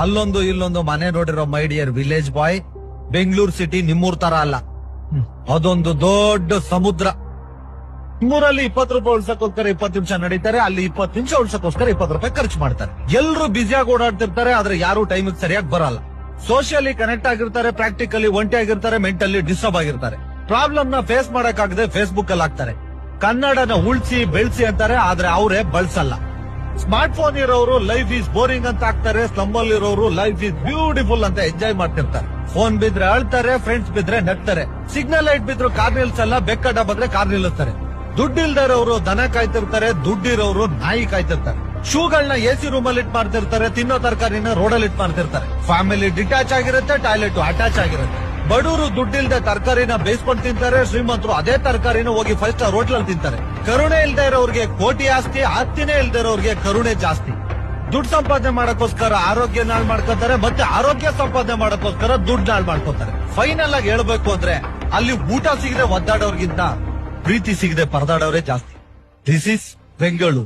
ಅಲ್ಲೊಂದು ಇಲ್ಲೊಂದು ಮನೆ ನೋಡಿರೋ my dear village boy, Bengaluru city ನಿಮ್ಮೂರ್ ತರ ಅಲ್ಲ. ಅದೊಂದು ದೊಡ್ಡ ಸಮುದ್ರ. ನಿಮ್ಮೂರಲ್ಲಿ 20 ರೂಪಾಯಿ ಉಳ್ಸಕ್ಕೋಸ್ಕರ 20 ನಿಮಿಷ ನಡೀತಾರೆ, ಅಲ್ಲಿ 20 ನಿಮಿಷ ಉಳ್ಸಕ್ಕೋಸ್ಕರ 20 ರೂಪಾಯಿ ಖರ್ಚು ಮಾಡ್ತಾರೆ. ಎಲ್ರು ಬ್ಯುಸಿಯಾಗಿ ಓಡಾಡ್ತಿರ್ತಾರೆ, ಆದ್ರೆ ಯಾರು ಟೈಮಿಗೆ ಸರಿಯಾಗಿ ಬರಲ್ಲ. ಸೋಷಿಯಲಿ ಕನೆಕ್ಟ್ ಆಗಿರ್ತಾರೆ, ಪ್ರಾಕ್ಟಿಕಲಿ ಒಂಟಿ ಆಗಿರ್ತಾರೆ, ಮೆಂಟಲಿ ಡಿಸ್ಟರ್ಬ್ ಆಗಿರ್ತಾರೆ. ಪ್ರಾಬ್ಲಮ್ ನ ಫೇಸ್ ಮಾಡಕ್ಕಾಗದೆ ಫೇಸ್ಬುಕ್ ಅಲ್ಲಿ ಹಾಕ್ತಾರೆ. ಕನ್ನಡನ ಉಳ್ಸಿ ಬೆಳ್ಸಿ ಅಂತಾರೆ, ಆದ್ರೆ ಅವರೇ ಬಳಸಲ್ಲ. ಸ್ಮಾರ್ಟ್ ಫೋನ್ ಇರೋರು ಲೈಫ್ ಈಸ್ ಬೋರಿಂಗ್ ಅಂತ ಹಾಕ್ತಾರೆ, ಸ್ಲಮ್ ಅಲ್ಲಿ ಇರೋರು ಲೈಫ್ ಈಸ್ ಬ್ಯೂಟಿಫುಲ್ ಅಂತ ಎಂಜಾಯ್ ಮಾಡ್ತಿರ್ತಾರೆ. ಫೋನ್ ಬಿದ್ರೆ ಅಳ್ತಾರೆ, ಫ್ರೆಂಡ್ಸ್ ಬಿದ್ರೆ ನಗ್ತಾರೆ. ಸಿಗ್ನಲ್ ಲೈಟ್ ಬಿದ್ರು ಕಾರ್ ನಿಲ್ಸಲ್ಲ, ಬೆಕ್ಕಡ್ಡ ಬಂದ್ರೆ ಕಾರ್ ನಿಲ್ಲಿಸ್ತಾರೆ. ದುಡ್ಡಿಲ್ದಿರೋರು ದನ ಕಾಯ್ತಿರ್ತಾರೆ, ದುಡ್ಡಿರೋರು ನಾಯಿ ಕಾಯ್ತಿರ್ತಾರೆ. ಶೂಗಳನ್ನ ಎಸಿ ರೂಮ್ ಅಲ್ಲಿ ಇಟ್ ಮಾಡ್ತಿರ್ತಾರೆ, ತಿನ್ನೋ ತರಕಾರಿನ ರೋಡಲ್ಲಿ ಇಟ್ ಮಾಡ್ತಿರ್ತಾರೆ. ಫ್ಯಾಮಿಲಿ ಡಿಟ್ಯಾಚ್ ಆಗಿರುತ್ತೆ, ಟಾಯ್ಲೆಟ್ ಅಟ್ಯಾಚ್ ಆಗಿರುತ್ತೆ. ಬಡವರು ದುಡ್ಡಿಲ್ದೆ ತರಕಾರಿನ ಬೇಯಿಸ್ಕೊಂಡು ತಿಂತಾರೆ, ಶ್ರೀಮಂತರು ಅದೇ ತರಕಾರಿನ ಹೋಗಿ 5 ಸ್ಟಾರ್ ಹೋಟ್ಲಲ್ಲಿ ತಿಂತಾರೆ. ಕರುಣೆ ಇಲ್ದೇ ಇರೋರಿಗೆ ಕೋಟಿ ಆಸ್ತಿ, ಆಸ್ತಿನೇ ಇಲ್ದೇ ಇರೋರಿಗೆ ಕರುಣೆ ಜಾಸ್ತಿ. ದುಡ್ಡು ಸಂಪಾದನೆ ಮಾಡಕ್ಕೋಸ್ಕರ ಆರೋಗ್ಯ ನಾಳ್ ಮಾಡ್ಕೋತಾರೆ, ಮತ್ತೆ ಆರೋಗ್ಯ ಸಂಪಾದನೆ ಮಾಡಕ್ಕೋಸ್ಕರ ದುಡ್ಡು ನಾಳ್ ಮಾಡ್ಕೋತಾರೆ. ಫೈನಲ್ ಆಗಿ ಹೇಳ್ಬೇಕು ಅಂದ್ರೆ ಅಲ್ಲಿ ಊಟ ಸಿಗದೆ ಒದ್ದಾಡೋರ್ಗಿಂತ ಪ್ರೀತಿ ಸಿಗದೆ ಪರದಾಡೋರೇ ಜಾಸ್ತಿ. This is Bengaluru.